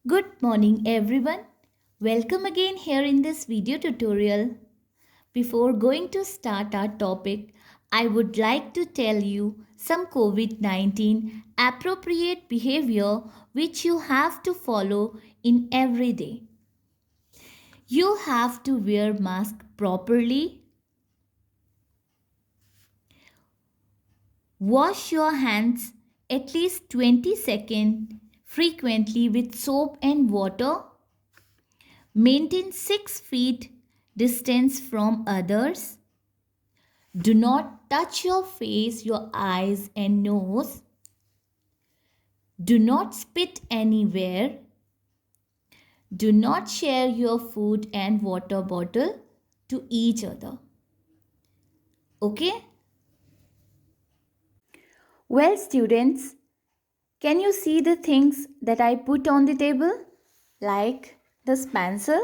Good morning everyone. Welcome again here in this video tutorial. Before going to start our topic, I would like to tell you some COVID-19 appropriate behavior which you have to follow in every day. You have to wear mask properly, wash your hands at least 20 seconds frequently with soap and water. Maintain 6 feet distance from others. Do not touch your face, your eyes, and nose. Do not spit anywhere. Do not share your food and water bottle to each other. Okay? Well, students, can you see the things that I put on the table? Like this pencil,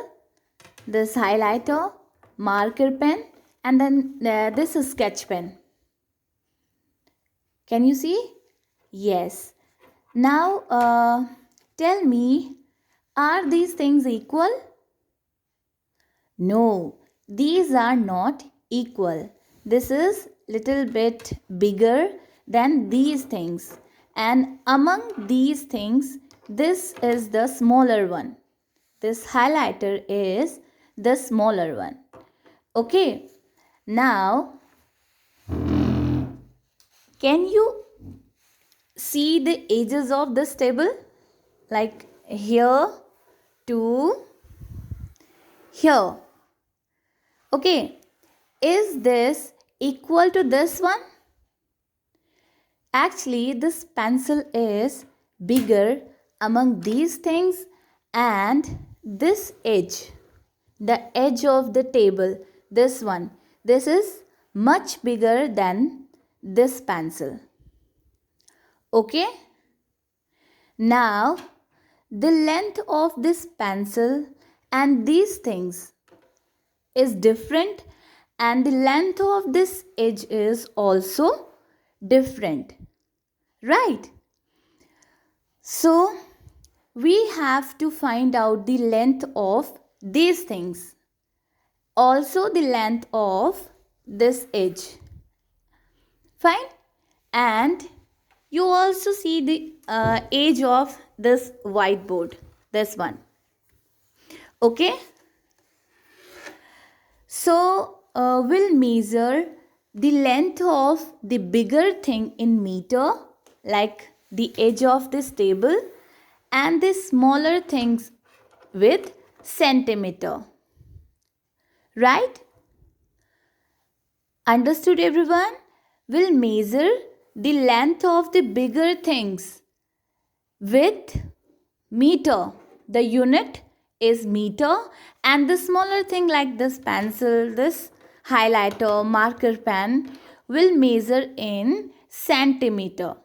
this highlighter, marker pen, and then this is sketch pen. Can you see? Yes. Now tell me, are these things equal? No, these are not equal. This is little bit bigger than these things. And among these things, this is the smaller one. This highlighter is the smaller one. Okay. Now, can you see the edges of this table? Like here to here. Okay. Is this equal to this one? Actually, this pencil is bigger among these things and this edge. The edge of the table, this one. This is much bigger than this pencil. Okay? Now, the length of this pencil and these things is different, and the length of this edge is also different. Right? So, we have to find out the length of these things. Also the length of this edge. Fine? And you also see the edge of this whiteboard. This one. Okay? So, we'll measure the length of the bigger thing in meter, like the edge of this table, and the smaller things with centimeter. Right? Understood everyone? We'll measure the length of the bigger things with meter. The unit is meter, and the smaller thing like this pencil, this highlighter, marker pen will measure in centimeter.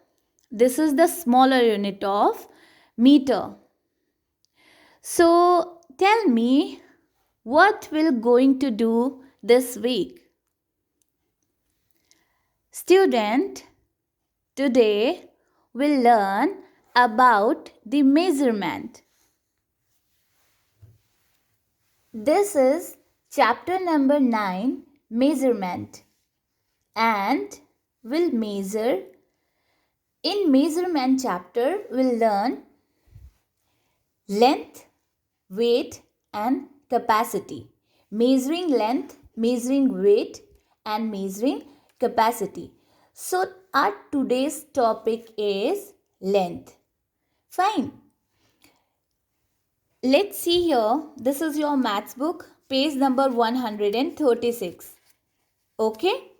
This is the smaller unit of meter. So tell me, what we're going to do this week? Student, today we'll learn about the measurement. This is chapter number 9, measurement, and we'll measure. In measurement chapter, we'll learn length, weight, and capacity. Measuring length, measuring weight, and measuring capacity. So our today's topic is length. Fine. Let's see here. This is your maths book, page number 136. Okay.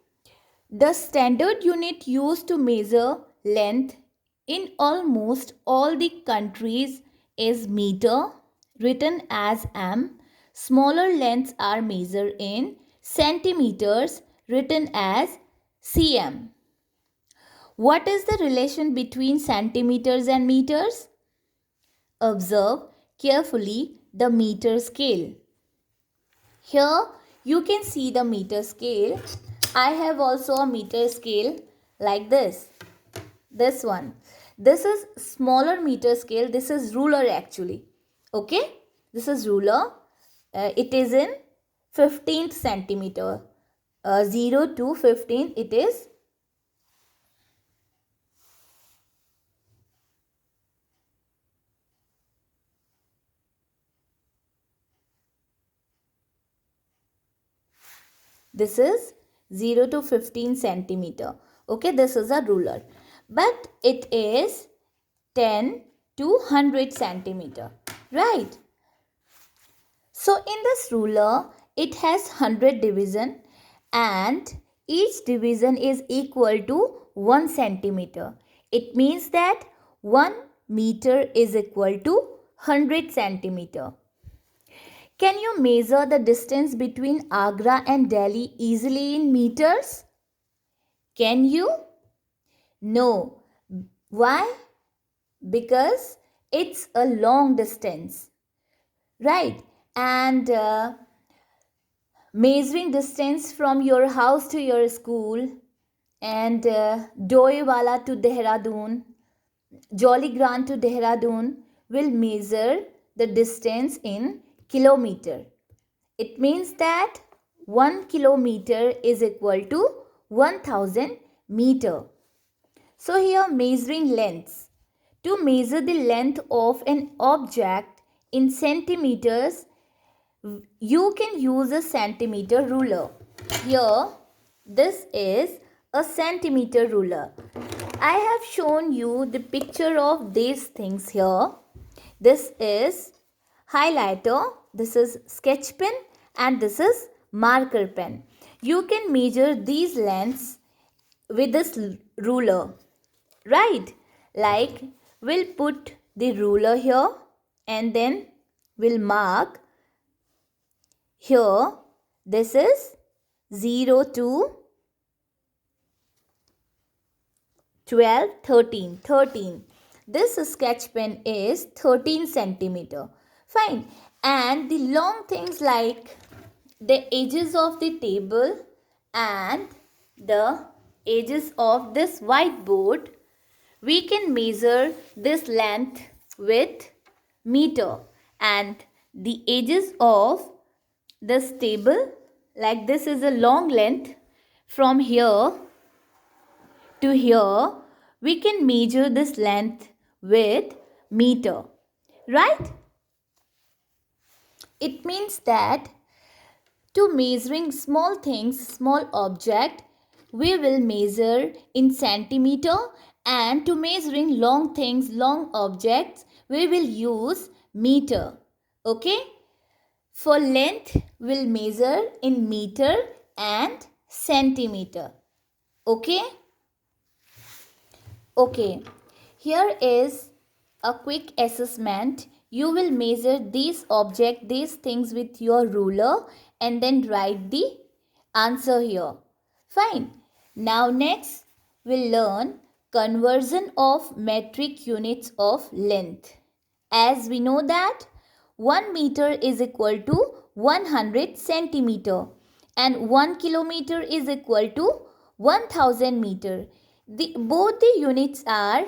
The standard unit used to measure length in almost all the countries is meter, written as m. Smaller lengths are measured in centimeters, written as cm. What is the relation between centimeters and meters? Observe carefully the meter scale. Here you can see the meter scale. I have also a meter scale like this. This one. This is smaller meter scale. This is ruler actually. Okay, this is ruler. It is in 15th centimeter. 0 to 15 it is. This is 0 to 15 centimeter. Okay, this is a ruler. But it is 10 to 100 centimeter. Right. So in this ruler, it has 100 division and each division is equal to 1 centimeter. It means that 1 meter is equal to 100 centimeter. Can you measure the distance between Agra and Delhi easily in meters? Can you? No. Why? Because it's a long distance. Right. And measuring distance from your house to your school and Doiwala to Dehradun, Jolly Grant to Dehradun will measure the distance in kilometer. It means that 1 kilometer is equal to 1000 meter. So here measuring lengths. To measure the length of an object in centimeters, you can use a centimeter ruler. Here, this is a centimeter ruler. I have shown you the picture of these things here. This is highlighter, this is sketch pen, and this is marker pen. You can measure these lengths with this ruler. Right? Like, we'll put the ruler here and then we'll mark here. This is 0 to 12, 13. This sketch pen is 13 centimeter. Fine. And the long things like the edges of the table and the edges of this whiteboard, we can measure this length with meter. And the edges of this table, like this is a long length from here to here, we can measure this length with meter. Right? It means that to measuring small things, small object, we will measure in centimeter, and to measuring long things, long objects, we will use meter. Okay? For length, we'll measure in meter and centimeter. Okay? Okay. Here is a quick assessment. You will measure these objects, these things with your ruler and then write the answer here. Fine. Now next we'll learn conversion of metric units of length. As we know that 1 meter is equal to 100 centimeter and 1 kilometer is equal to 1000 meter. Both the units are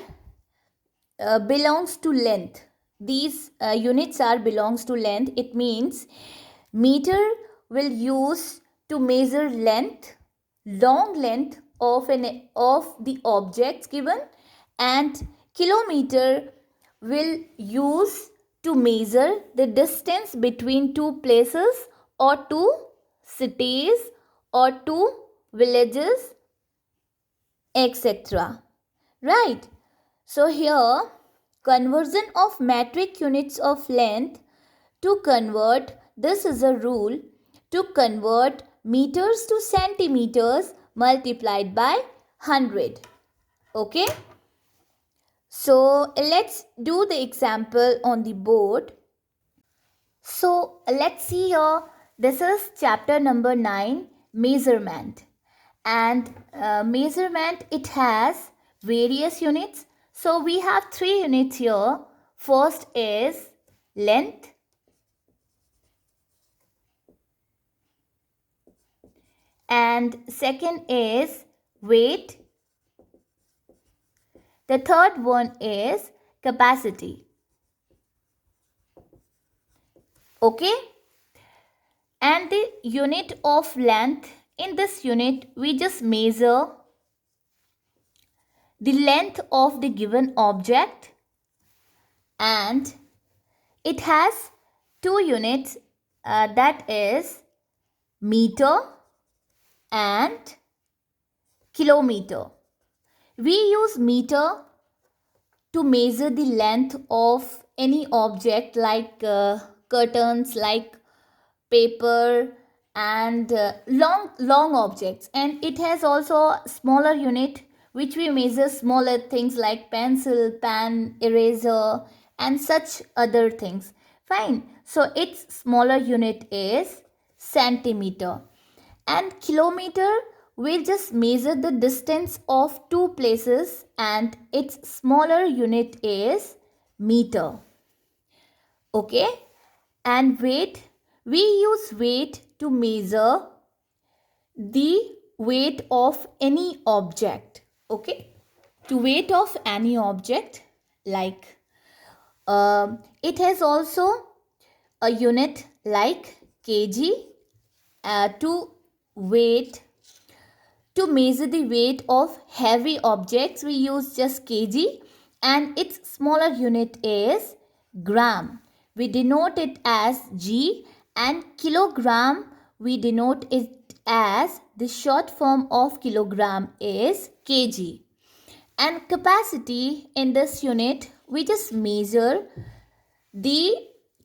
belongs to length. These units are belongs to length. It means meter will use to measure length, long length of the objects given, and kilometer will use to measure the distance between two places or two cities or two villages, etc. Right? So here conversion of metric units of length, to convert, this is a rule, to convert meters to centimeters multiplied by 100. Okay? So let's do the example on the board. So let's see here. This is chapter number 9, measurement. And measurement, it has various units. So we have 3 units here. First is length. And second is weight. The third one is capacity. Okay, and the unit of length, in this unit we just measure the length of the given object, and it has two units, that is meter and kilometer. We use meter to measure the length of any object like curtains, like paper, and long objects. And it has also a smaller unit which we measure smaller things like pencil, pen, eraser, and such other things. Fine. So its smaller unit is centimeter. And kilometer will just measure the distance of two places, and its smaller unit is meter. Okay, and weight, we use weight to measure the weight of any object. Okay, to weight of any object, like it has also a unit like kg, to weight, to measure the weight of heavy objects we use just kg, and its smaller unit is gram. We denote it as g, and kilogram we denote it as, the short form of kilogram is kg. And capacity, in this unit we just measure the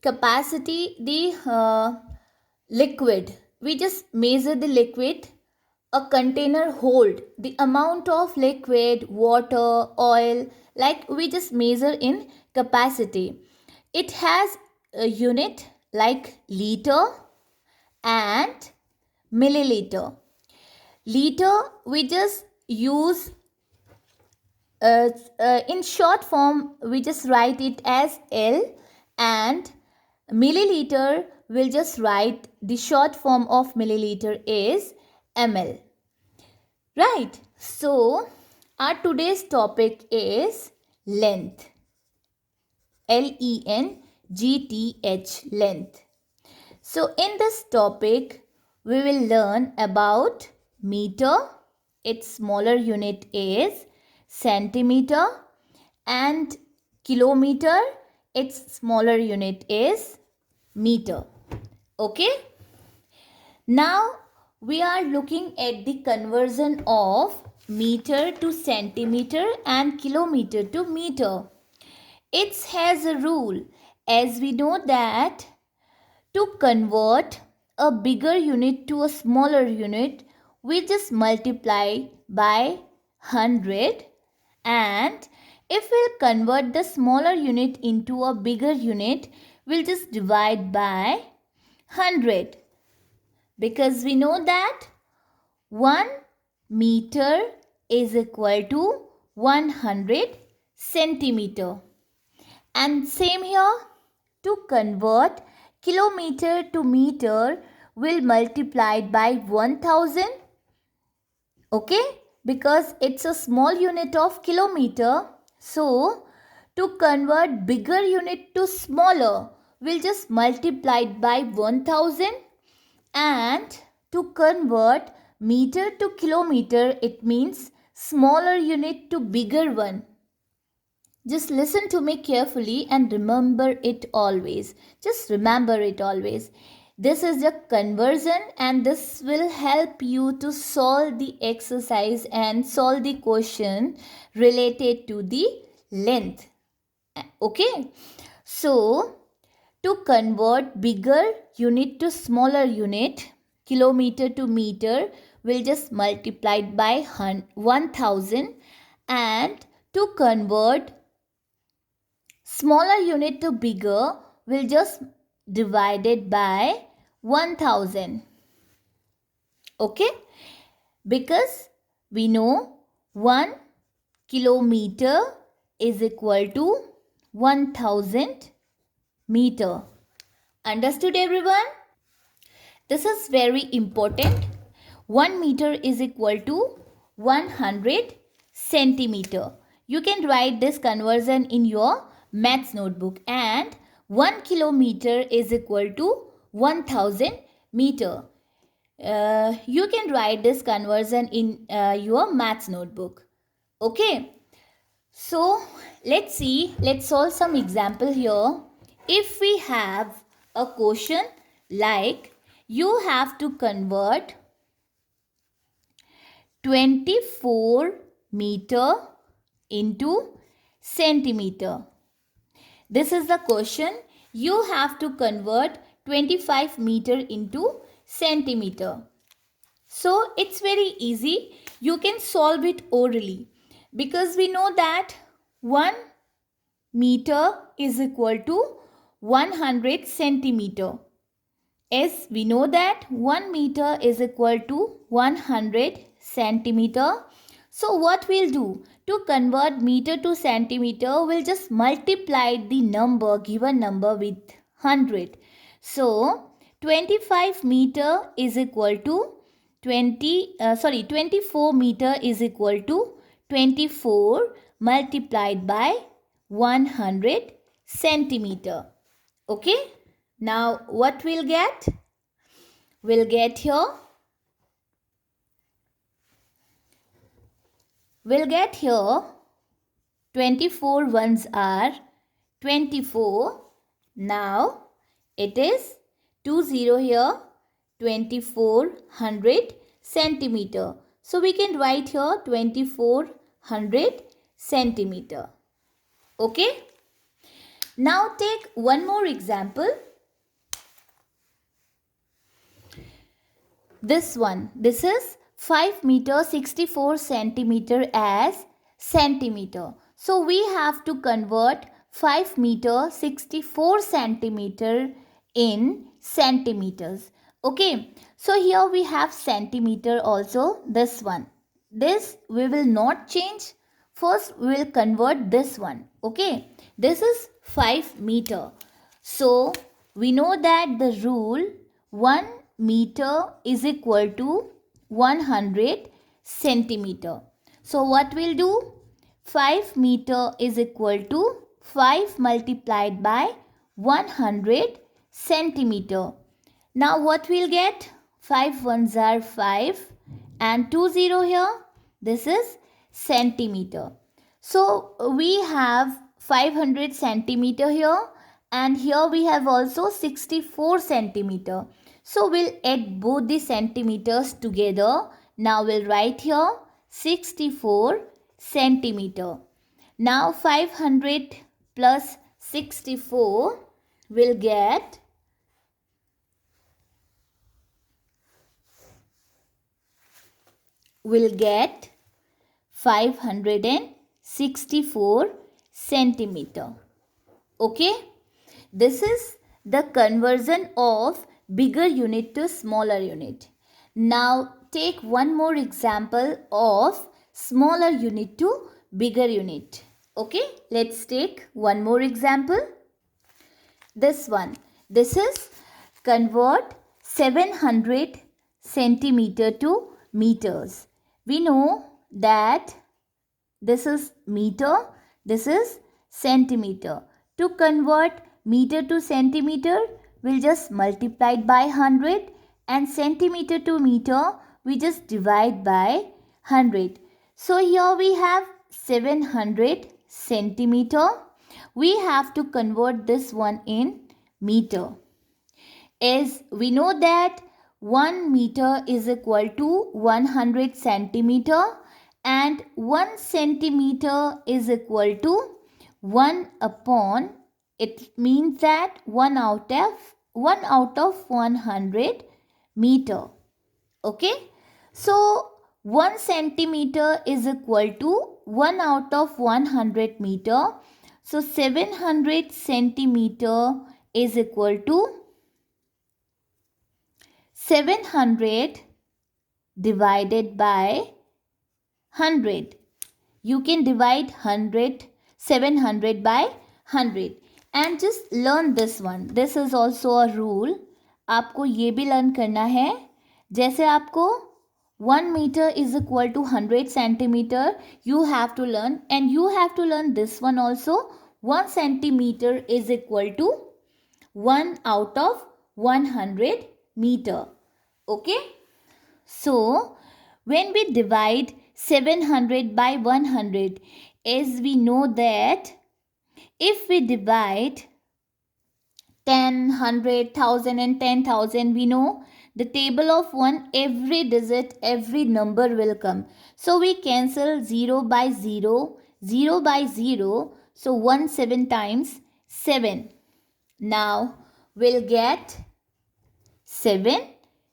capacity, the liquid, we just measure the liquid a container hold, the amount of liquid, water, oil, like we just measure in capacity. It has a unit like liter and milliliter. Liter we just use in short form we just write it as L, and milliliter we'll just write the short form of milliliter is ml. Right, so our today's topic is length. Length, length. So in this topic we will learn about meter, its smaller unit is centimeter, and kilometer, its smaller unit is meter. Okay, now we are looking at the conversion of meter to centimeter and kilometer to meter. It has a rule, as we know that to convert a bigger unit to a smaller unit, we just multiply by 100, and if we'll convert the smaller unit into a bigger unit, we'll just divide by 100. Because we know that 1 meter is equal to 100 centimeter. And same here, to convert kilometer to meter, we'll multiply by 1000. Okay, because it's a small unit of kilometer. So to convert bigger unit to smaller, we'll just multiply it by 1000. And to convert meter to kilometer, it means smaller unit to bigger one. Just listen to me carefully and remember it always. Just remember it always. This is the conversion, and this will help you to solve the exercise and solve the question related to the length. Okay. So to convert bigger unit to smaller unit, kilometer to meter, we'll just multiply it by 1000. And to convert smaller unit to bigger, we'll just divide it by 1000. Okay? Because we know 1 kilometer is equal to 1000 meter. Understood, everyone? This is very important. 1 meter is equal to 100 centimeter. You can write this conversion in your maths notebook. And 1 kilometer is equal to 1000 meter. You can write this conversion in your maths notebook. Okay. So let's see, let's solve some example here. If we have a question like you have to convert 24 meter into centimeter. This is the question. You have to convert 25 meter into centimeter. So it's very easy. You can solve it orally because we know that 1 meter is equal to 100 centimeter. As we know that 1 meter is equal to 100 centimeter. So what we'll do to convert meter to centimeter, we'll just multiply the number, given number with 100. So 25 meter is equal to 24 meter is equal to 24 multiplied by 100 centimeter. Okay. Now what we'll get? We'll get here. We'll get here 24 ones are 24. Now it is 20 here, 2400 centimeter. So we can write here 2400 centimeter. Okay. Now take one more example. This one. This is 5 meter 64 centimeter as centimeter. So we have to convert 5 meter 64 centimeter in centimeters. Okay. So here we have centimeter also. This one. This we will not change. First we will convert this one. Okay. This is 5 meter. So we know that the rule 1 meter is equal to 100 centimeter. So what we'll do? 5 meter is equal to 5 multiplied by 100 centimeter. Now what we'll get? 5 ones are 5 and 20 here. This is centimeter. So we have 500 centimeter here and here we have also 64 centimeter. So we'll add both the centimeters together. Now we'll write here 64 centimeter. Now 500 plus 64 will get 564 centimeter. Okay. This is the conversion of bigger unit to smaller unit. Now take one more example of smaller unit to bigger unit. Okay, let's take one more example. This one. This is convert 700 centimeter to meters. We know that this is meter, this is centimeter. To convert meter to centimeter, we'll just multiply it by 100 and centimeter to meter, we just divide by 100. So here we have 700 centimeter. We have to convert this one in meter. As we know that 1 meter is equal to 100 centimeter and 1 centimeter is equal to 1 upon, it means that 1 out of 100 meter. Okay. So 1 centimeter is equal to 1 out of 100 meter. So 700 centimeter is equal to 700 divided by 100. You can divide 700 by 100 and just learn this one. This is also a rule. आपको ये भी learn करना है. जैसे आपको 1 meter is equal to 100 centimeter, you have to learn, and you have to learn this one also. 1 centimeter is equal to 1 out of 100 meter. Okay. So when we divide 700 by 100, as we know that if we divide 10, 100, 1000 and 10,000, we know the table of 1, every digit, every number will come. So we cancel 0 by 0, 0 by 0. So 1 7 times 7. Now we'll get 7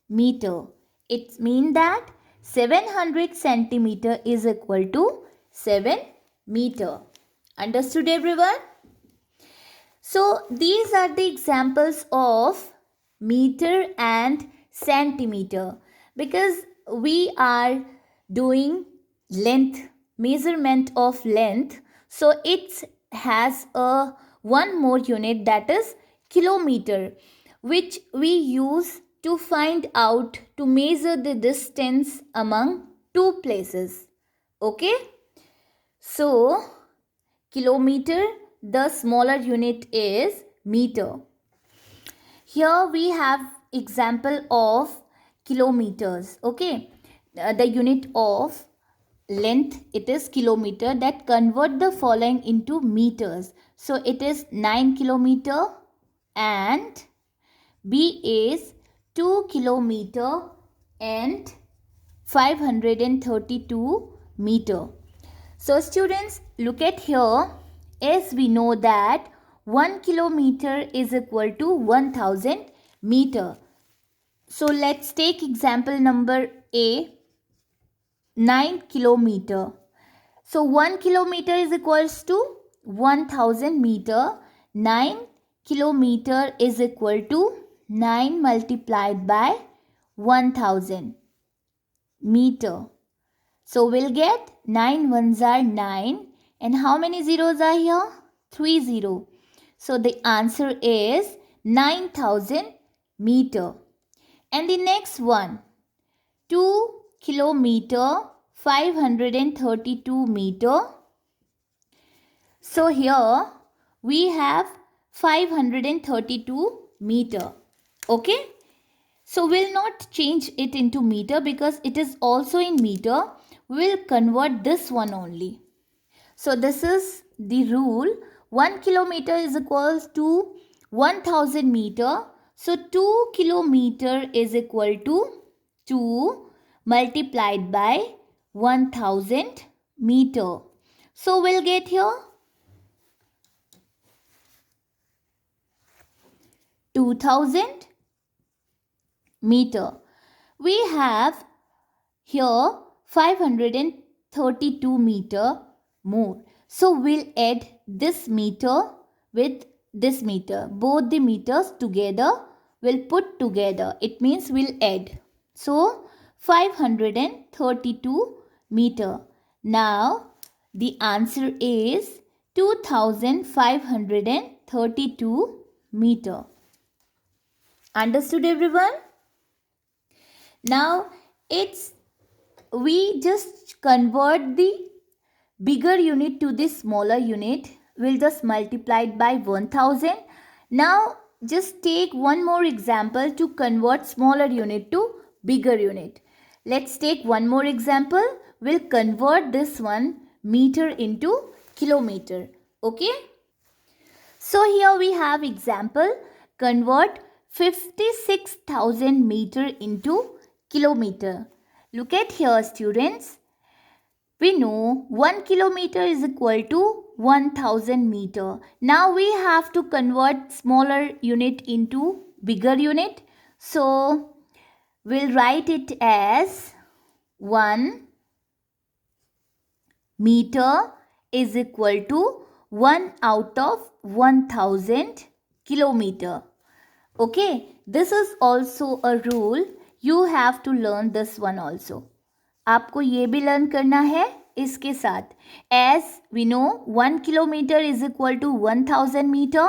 meter. It means that 700 centimeter is equal to 7 meter. Understood everyone? So these are the examples of meter and centimeter, because we are doing length, measurement of length. So it has a one more unit, that is kilometer, which we use to find out, to measure the distance among two places. Okay. So kilometer, the smaller unit is meter. Here we have example of kilometers. Okay. The unit of length, it is kilometer. That convert the following into meters. So it is 9 kilometer and B is 2 kilometer and 532 meter. So students, look at here. As we know that 1 kilometer is equal to 1000 meter. So let's take example number A, 9 kilometer. So 1 kilometer is equals to 1000 meter. 9 kilometer is equal to 9 multiplied by 1000 meter. So we'll get 9 ones are 9. And how many zeros are here? 3 0. So the answer is 9000 meter. And the next one, 2 kilometer 532 meter. So here we have 532 meter. Okay. So we'll not change it into meter because it is also in meter. We'll convert this one only. So this is the rule. 1 kilometer is equals to 1000 meter. So 2 kilometer is equal to 2 multiplied by 1000 meter. So we'll get here 2000 meter. We have here 532 meter more. So we'll add this meter with this meter. Both the meters together will put together. It means we'll add. So 532 meter. Now the answer is 2532 meter. Understood everyone? Now we just convert the bigger unit to the smaller unit. We'll just multiply it by 1000. Now just take one more example to convert smaller unit to bigger unit. Let's take one more example. We'll convert this one, meter into kilometer. Okay. So here we have example, convert 56,000 meter into kilometer. Look at here students. We know 1 kilometer is equal to 1000 meter. Now we have to convert smaller unit into bigger unit. So we'll write it as 1 meter is equal to 1 out of 1000 kilometer. Okay, this is also a rule. You have to learn this one also. आपको ये भी learn करना है इसके साथ. As we know 1 kilometer is equal to 1000 meter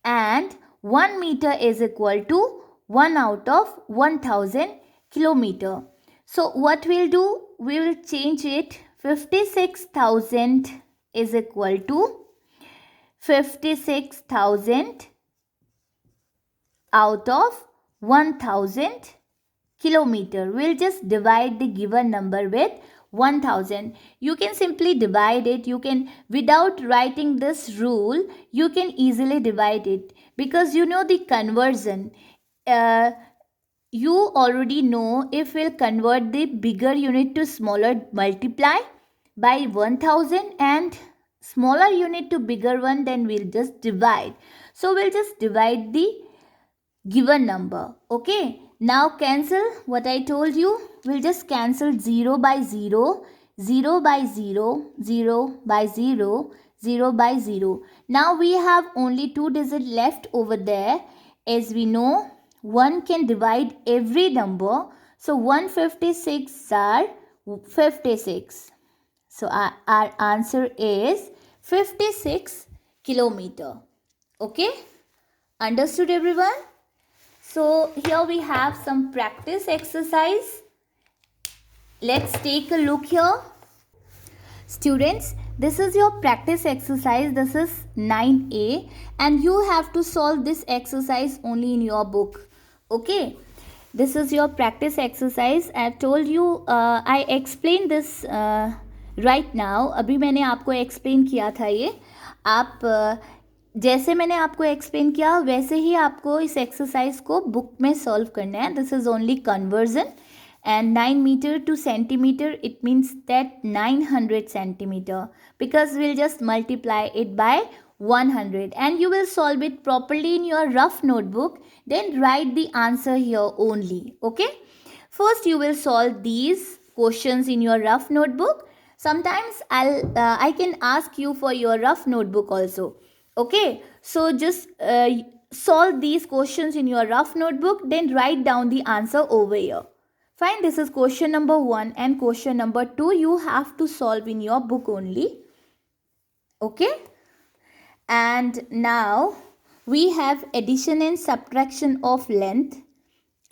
and 1 meter is equal to 1 out of 1000 kilometer. So what we'll do, we will change it. 56,000 is equal to 56,000 out of 1000 kilometer. We'll just divide the given number with 1000. You can simply divide it. You can, without writing this rule, you can easily divide it because you know the conversion. You already know if we'll convert the bigger unit to smaller, multiply by 1000 and smaller unit to bigger one, then we'll just divide. So we'll just divide the given number. Okay, now cancel what I told you. We'll just cancel 0 by 0, 0 by 0, 0 by 0, 0 by 0. Now we have only 2 digits left over there. As we know, 1 can divide every number. So 156 are 56. So our answer is 56 kilometer. Okay, understood everyone? So here we have some practice exercise. Let's take a look here. Students, this is your practice exercise. This is 9A and you have to solve this exercise only in your book. Okay, this is your practice exercise. I told you, I explained this right now. अभी मैंने आपको explain किया था ये. आप जैसे मैंने आपको एक्सप्लेन किया वैसे ही आपको इस एक्सरसाइज को बुक में सॉल्व करना है. This is only conversion and 9 meter to centimeter, it means that 900 centimeter, because we'll just multiply it by 100 and you will solve it properly in your rough notebook. Then write the answer here only. Okay, first you will solve these questions in your rough notebook. Sometimes I can ask you for your rough notebook also. Okay, so just solve these questions in your rough notebook, then write down the answer over here. Fine, this is question number 1 and question number 2 you have to solve in your book only. Okay, and now we have addition and subtraction of length,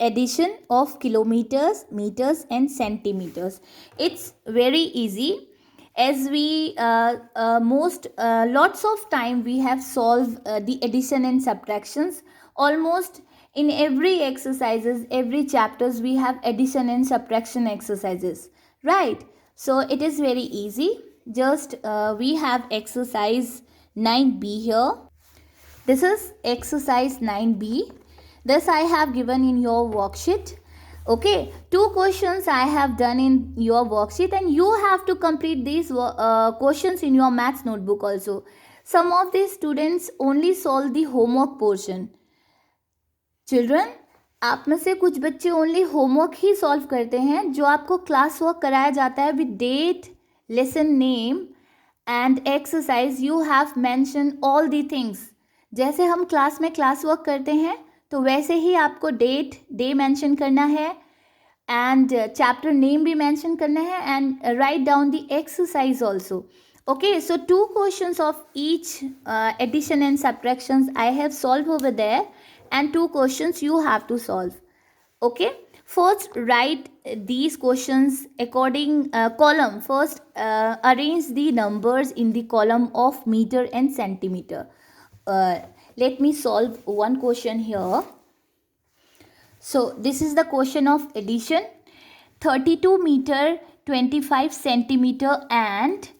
addition of kilometers, meters and centimeters. It's very easy, as we lots of time we have solved the addition and subtractions. Almost in every exercises, every chapters we have addition and subtraction exercises, right? So it is very easy. Just we have exercise 9B here. This is exercise 9B. This I have given in your worksheet. Okay, 2 questions I have done in your worksheet and you have to complete these questions in your maths notebook also. Some of the students only solve the homework portion. Children, आप में से कुछ बच्चे only homework ही solve करते हैं, जो आपको class work कराया जाता है with date, lesson name and exercise. You have mention all the things. जैसे हम क्लास में क्लास वर्क करते हैं तो वैसे ही आपको डेट, डे मेंशन करना है एंड चैप्टर नेम भी मेंशन करना है and write down the exercise also. Okay, so 2 questions of each addition and subtractions I have solved over there and 2 questions you have to solve. Okay, first write these questions according column. First arrange the numbers in the column of meter and centimeter. Let me solve one question here. So this is the question of addition. 32 meter 25 centimeter and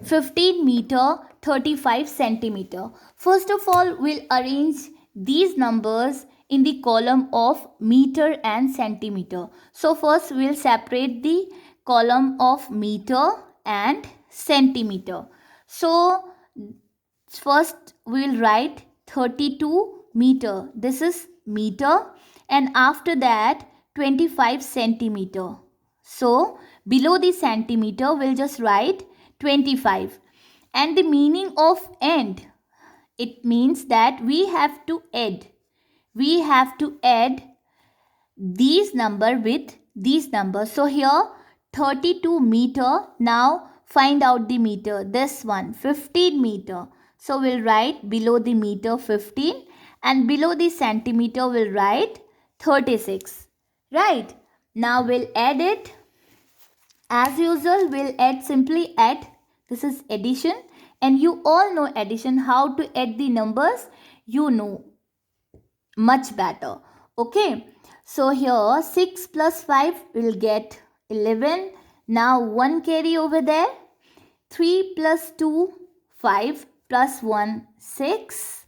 15 meter 35 centimeter. First of all, we'll arrange these numbers in the column of meter and centimeter. So first we'll separate the column of meter and centimeter. So first we'll write 32 meter. This is meter, and after that 25 centimeter. So below the centimeter we'll just write 25. And the meaning of end, it means that we have to add these number with these numbers. So here 32 meter. Now find out the meter. This one 15 meter. So we'll write below the meter 15 and below the centimeter we'll write 36. Right? Now we'll add it. As usual, we'll simply add. This is addition and you all know addition, how to add the numbers, you know. much better. Okay, so here 6 plus 5 will get 11. Now 1 carry over there. 3 plus 2, 5 plus 1, 6.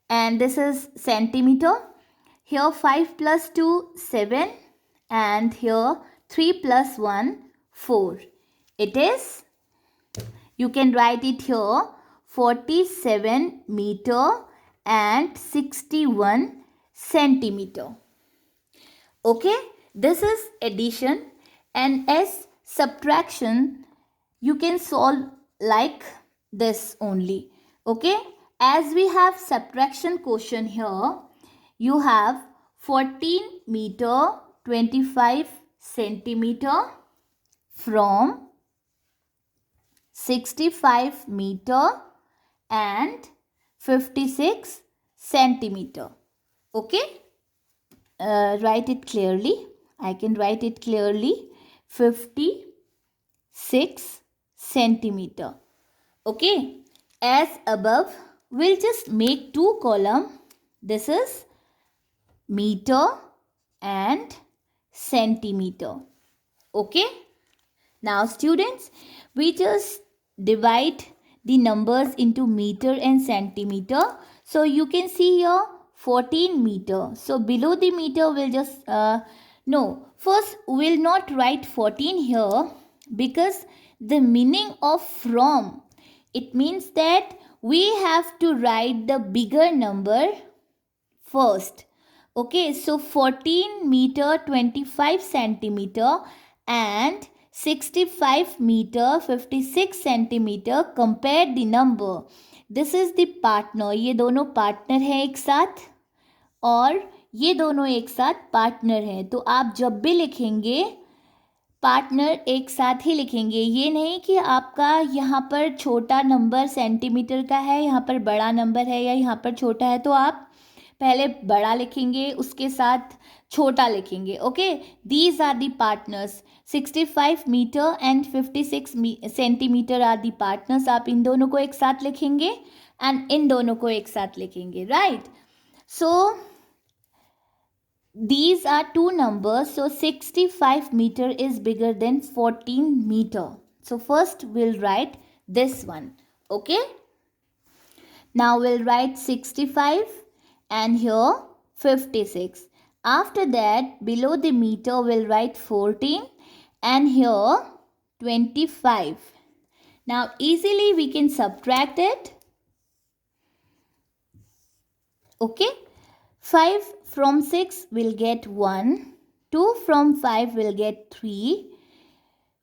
And this is centimeter. Here 5 plus 2, 7. And here 3 plus 1, 4. It is, you can write it here, 47 meter and 61 centimeter. Okay, this is addition, and as subtraction you can solve like this only. Okay, as we have subtraction question here, you have 14 meter 25 centimeter from 65 meter and 56 centimeter. Okay, write it clearly. I can write it clearly. 56 centimeter. Okay, as above, we'll just make two column. This is meter and centimeter. Okay, now students, we just divide the numbers into meter and centimeter. So you can see here 14 meter. So below the meter we'll just first we'll not write 14 here, because the meaning of from, it means that we have to write the bigger number first. Okay, so 14 meter 25 centimeter and 65 meter 56 centimeter, compare the number. This is the partner. ये दोनों partner हैं एक साथ, और ये दोनों एक साथ पार्टनर हैं. तो आप जब भी लिखेंगे पार्टनर एक साथ ही लिखेंगे. ये नहीं कि आपका यहाँ पर छोटा नंबर सेंटीमीटर का है, यहाँ पर बड़ा नंबर है, या यहाँ पर छोटा है तो आप पहले बड़ा लिखेंगे उसके साथ छोटा लिखेंगे. Okay, these are the partners. 65 metre and 56 centimetre are the partners. आप इन दोनों को एक साथ लिखेंगे एंड इन दोनों को एक साथ लिखेंगे. Right, so these are two numbers. So 65 meter is bigger than 14 meter. So first we'll write this one. Okay, now we'll write 65 and here 56. After that, below the meter we'll write 14 and here 25. Now easily we can subtract it. Okay, 5 from 6 will get 1, 2 from 5 will get 3,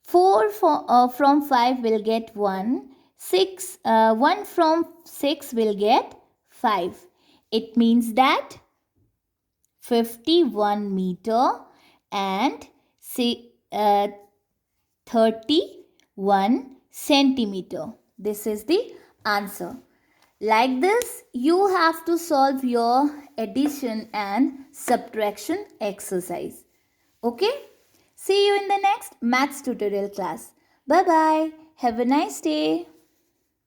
4 from 5 will get 1, 1 from 6 will get 5. It means that 51 meter and 31 centimeter. This is the answer. Like this, you have to solve your addition and subtraction exercise. Okay? See you in the next maths tutorial class. Bye-bye. Have a nice day.